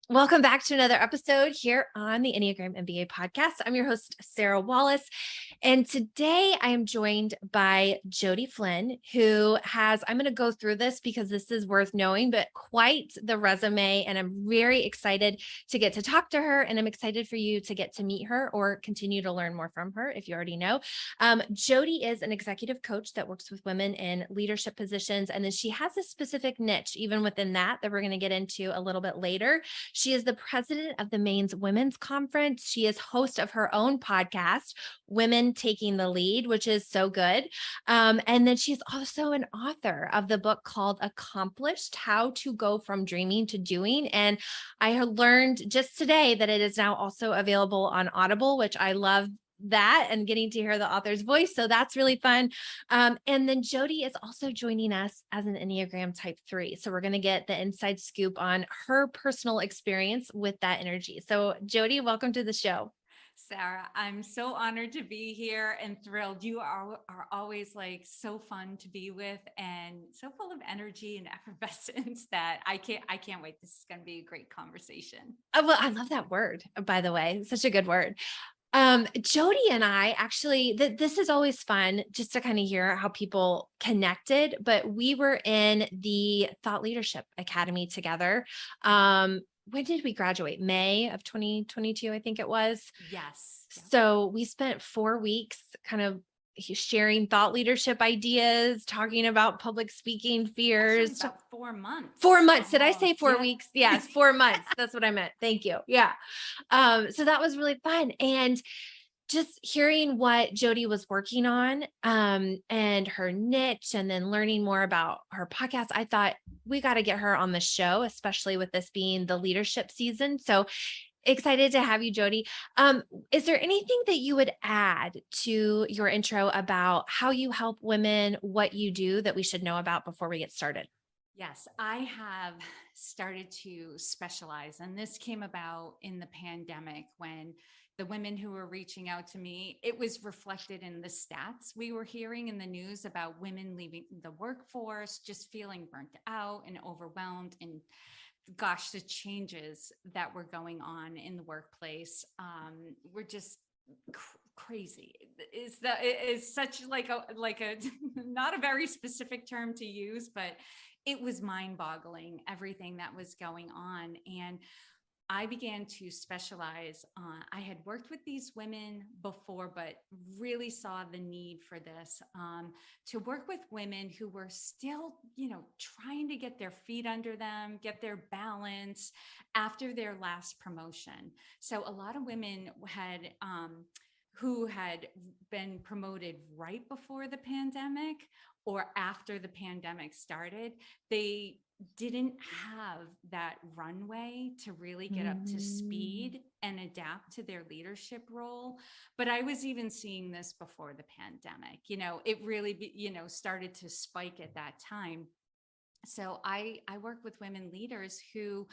Welcome back to another episode here on the Enneagram MBA podcast. I'm your host, Sarah Wallace. And today I am joined by Jodi Flynn, who has, I'm going to go through this because this is worth knowing, but quite the resume. And I'm very excited to get to talk to her. And I'm excited for you to get to meet her or continue to learn more from her if you already know. Jodi is an executive coach that works with women in leadership positions. And then she has a specific niche, even within that we're going to get into a little bit later. She is the president of the Maine's Women's Conference. She is host of her own podcast, Women Taking the Lead, which is so good. And then she's also an author of the book called Accomplished: How to Go from Dreaming to Doing. And I learned just today that it is now also available on Audible, which I love that and getting to hear the author's voice. So that's really fun. And then Jodi is also joining us as an Enneagram Type 3. So we're going to get the inside scoop on her personal experience with that energy. So Jodi, welcome to the show. Sarah, I'm so honored to be here and thrilled. You are always like so fun to be with and so full of energy and effervescence that I can't wait. This is going to be a great conversation. Well, I love that word, by the way. Such a good word. Jodi and I actually, this is always fun just to kind of hear how people connected, but we were in the Thought Leadership Academy together. When did we graduate? May of 2022, I think it was. Yes. Yep. So we spent 4 weeks kind of sharing thought leadership ideas, talking about public speaking Actually, fears. about 4 months. 4 months. Did I say Almost. 4 weeks? Yes, 4 months. That's what I meant. Thank you. Yeah. So that was really fun. And just hearing what Jodi was working on, and her niche, and then learning more about her podcast, I thought we got to get her on the show, especially with this being the leadership season. So excited to have you, Jodi. Is there anything that you would add to your intro about how you help women, what you do that we should know about before we get started? Yes, I have started to specialize, and this came about in the pandemic when the women who were reaching out to me, it was reflected in the stats we were hearing in the news about women leaving the workforce, just feeling burnt out and overwhelmed. And gosh, the changes that were going on in the workplace were just crazy. Is such like a not a very specific term to use, but it was mind-boggling everything that was going on. And I began to specialize. I had worked with these women before, but really saw the need for this, to work with women who were still, trying to get their feet under them, get their balance after their last promotion. So a lot of women who had been promoted right before the pandemic or after the pandemic started, they didn't have that runway to really get up to Mm. speed and adapt to their leadership role. But I was even seeing this before the pandemic. It really, started to spike at that time. So I work with women leaders who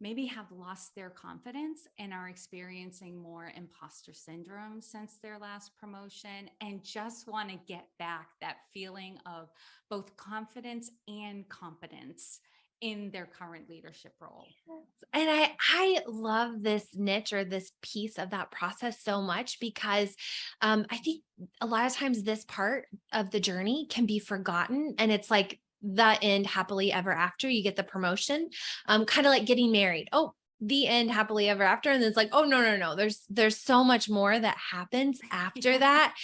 maybe have lost their confidence and are experiencing more imposter syndrome since their last promotion and just want to get back that feeling of both confidence and competence in their current leadership role. And I love this niche or this piece of that process so much because I think a lot of times this part of the journey can be forgotten, and it's like the end happily ever after. You get the promotion, kind of like getting married. Oh, the end happily ever after. And it's like, oh, no, no, no. There's so much more that happens after Yeah. that.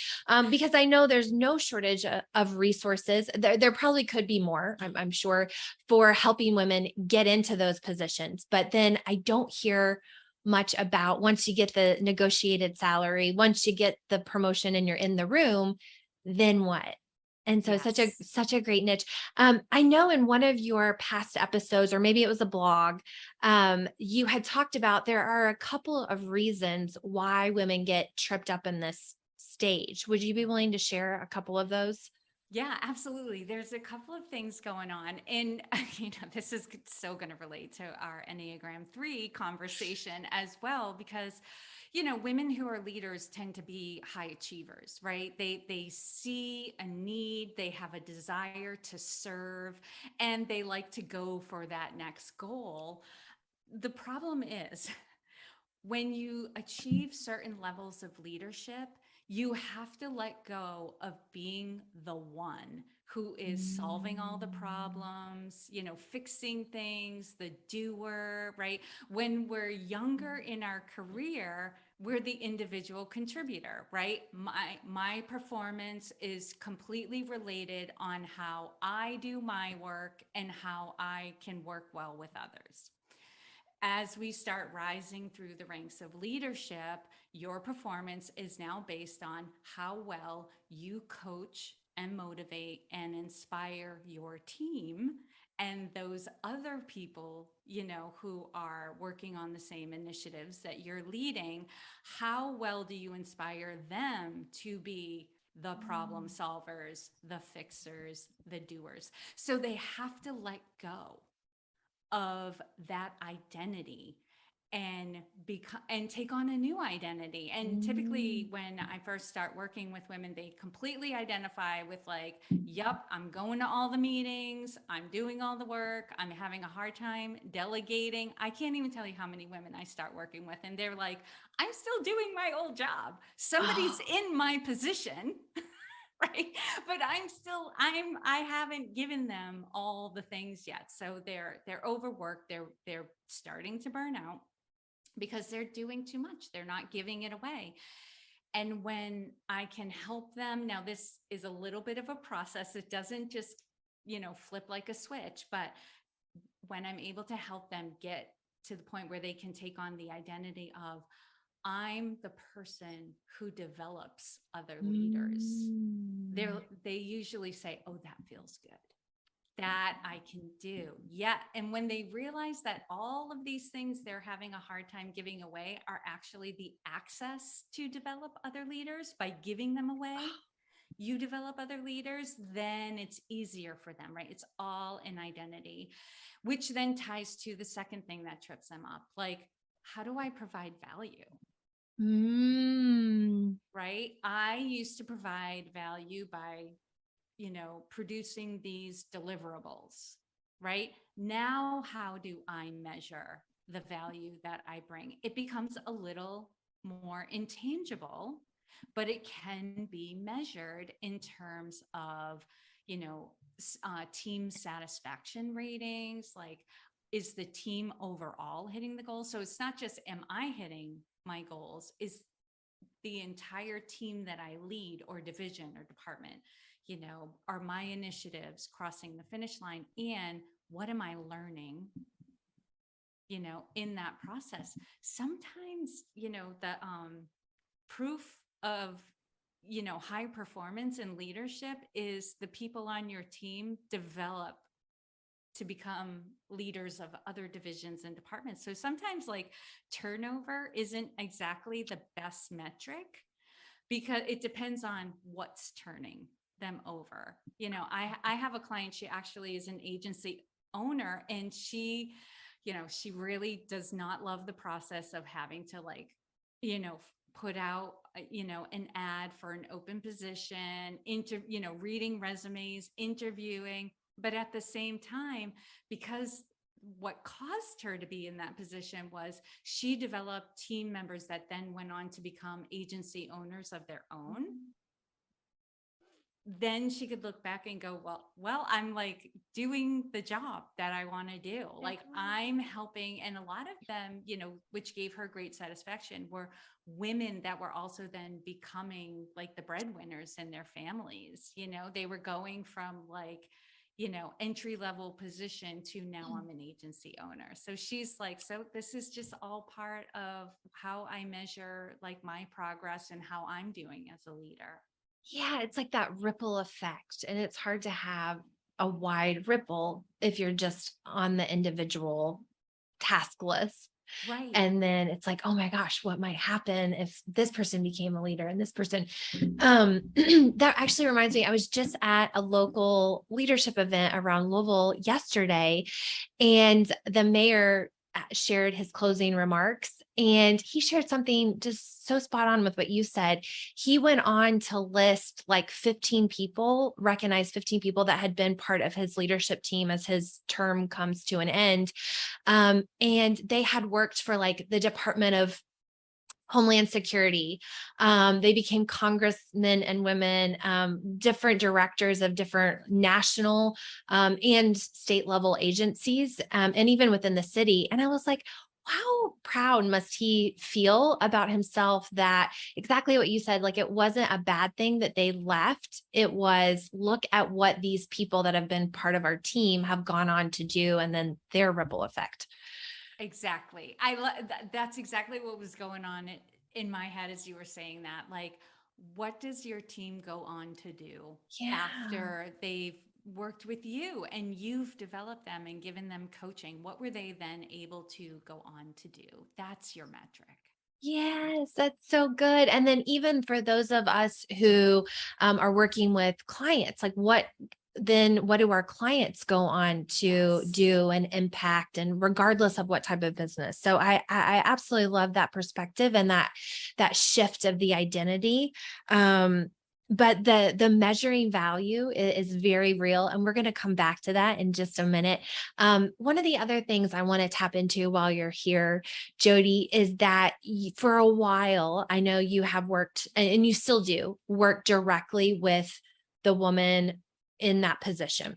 Because I know there's no shortage of resources. There probably could be more, I'm sure, for helping women get into those positions. But then I don't hear much about once you get the negotiated salary, once you get the promotion and you're in the room, then what? And so Yes. such a great niche. I know in one of your past episodes, or maybe it was a blog, you had talked about there are a couple of reasons why women get tripped up in this stage. Would you be willing to share a couple of those? Yeah, absolutely. There's a couple of things going on. And, this is so going to relate to our Enneagram 3 conversation as well, because, women who are leaders tend to be high achievers, right? They see a need, they have a desire to serve, and they like to go for that next goal. the problem is when you achieve certain levels of leadership, you have to let go of being the one who is solving all the problems, fixing things, the doer, right? When we're younger in our career, we're the individual contributor, right? My performance is completely related on how I do my work and how I can work well with others. As we start rising through the ranks of leadership, your performance is now based on how well you coach and motivate and inspire your team and those other people, who are working on the same initiatives that you're leading. How well do you inspire them to be the problem solvers, the fixers, the doers? So they have to let go of that identity and take on a new identity. And typically when I first start working with women, they completely identify with like, yep, I'm going to all the meetings, I'm doing all the work, I'm having a hard time delegating. I can't even tell you how many women I start working with and they're like, I'm still doing my old job, somebody's in my position. Right. But I haven't given them all the things yet. So they're overworked. They're starting to burn out because they're doing too much. They're not giving it away. And when I can help them, now this is a little bit of a process. It doesn't just, flip like a switch, but when I'm able to help them get to the point where they can take on the identity of, I'm the person who develops other leaders. They usually say, oh, that feels good. That I can do. Yeah. And when they realize that all of these things they're having a hard time giving away are actually the access to develop other leaders, by giving them away, you develop other leaders, then it's easier for them, right? It's all in identity, which then ties to the second thing that trips them up. Like, how do I provide value? Right? I used to provide value by, producing these deliverables, right? Now, how do I measure the value that I bring? It becomes a little more intangible, but it can be measured in terms of, team satisfaction ratings. Like, is the team overall hitting the goals? So it's not just, am I hitting my goals? Is the entire team that I lead or division or department, are my initiatives crossing the finish line? And what am I learning, in that process? Sometimes, the proof of, high performance and leadership is the people on your team develop to become leaders of other divisions and departments. So sometimes like turnover isn't exactly the best metric because it depends on what's turning them over. I have a client, she actually is an agency owner, and she really does not love the process of having to put out, an ad for an open position, reading resumes, interviewing. But at the same time, because what caused her to be in that position was she developed team members that then went on to become agency owners of their own. Then she could look back and go, well, I'm like doing the job that I want to do. Like I'm helping. And a lot of them, which gave her great satisfaction, were women that were also then becoming like the breadwinners in their families. They were going from like, entry-level position to now I'm an agency owner. So she's like, so this is just all part of how I measure like my progress and how I'm doing as a leader. Yeah, it's like that ripple effect. And it's hard to have a wide ripple if you're just on the individual task list. Right. And then it's like, oh my gosh, what might happen if this person became a leader and this person, that actually reminds me, I was just at a local leadership event around Louisville yesterday, and the mayor shared his closing remarks, and he shared something just so spot on with what you said. He went on to list like 15 people, recognize 15 people that had been part of his leadership team as his term comes to an end. And they had worked for like the Department of Homeland Security. They became congressmen and women, different directors of different national and state level agencies, and even within the city. And I was like, how proud must he feel about himself that exactly what you said, like it wasn't a bad thing that they left. It was look at what these people that have been part of our team have gone on to do and then their ripple effect. Exactly. That's exactly what was going on in my head as you were saying that. Like, what does your team go on to do Yeah. after they've worked with you and you've developed them and given them coaching? What were they then able to go on to do? That's your metric. Yes, that's so good. And then even for those of us who are working with clients, like what do our clients go on to Yes. do and impact and regardless of what type of business. So I absolutely love that perspective and that shift of the identity. But the measuring value is very real. And we're going to come back to that in just a minute. One of the other things I want to tap into while you're here, Jodi, is that for a while, I know you have worked and you still do work directly with the woman in that position.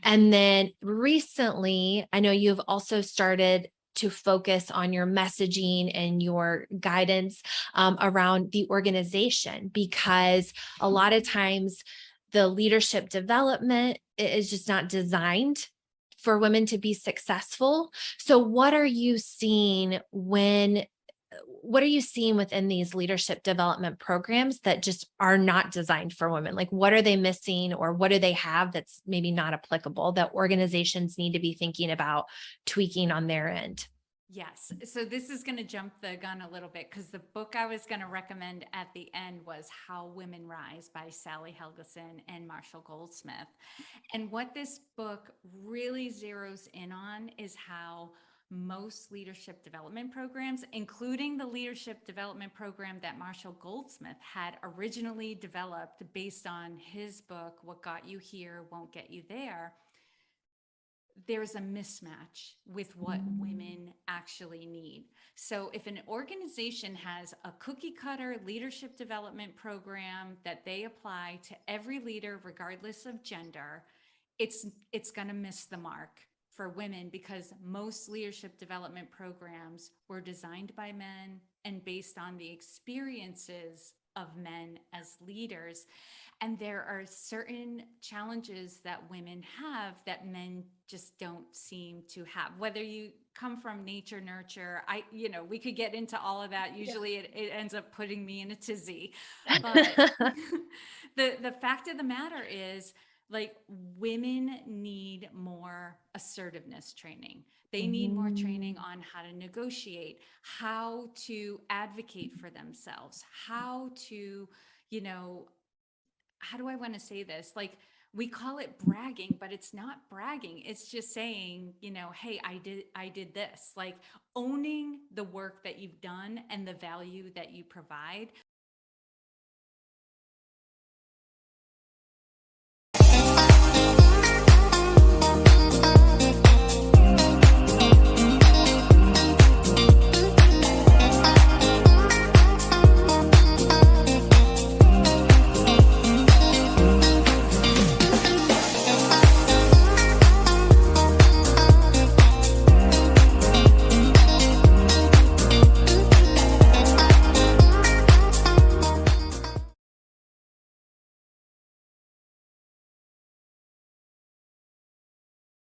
And then recently, I know you've also started to focus on your messaging and your guidance around the organization, because a lot of times the leadership development is just not designed for women to be successful. So what are you seeing within these leadership development programs that just are not designed for women? Like, what are they missing or what do they have that's maybe not applicable that organizations need to be thinking about tweaking on their end? Yes. So this is going to jump the gun a little bit because the book I was going to recommend at the end was How Women Rise by Sally Helgeson and Marshall Goldsmith. And what this book really zeroes in on is how most leadership development programs, including the leadership development program that Marshall Goldsmith had originally developed based on his book, What Got You Here Won't Get You There, there's a mismatch with what women actually need. So if an organization has a cookie cutter leadership development program that they apply to every leader regardless of gender, it's going to miss the mark for women because most leadership development programs were designed by men and based on the experiences of men as leaders. And there are certain challenges that women have that men just don't seem to have. Whether you come from nature, nurture, we could get into all of that. Usually it ends up putting me in a tizzy. But the fact of the matter is, like, women need more assertiveness training. They need more training on how to negotiate, how to advocate for themselves, how to, you know, how do I want to say this? Like, we call it bragging, but it's not bragging. It's just saying, hey, I did this. Like, owning the work that you've done and the value that you provide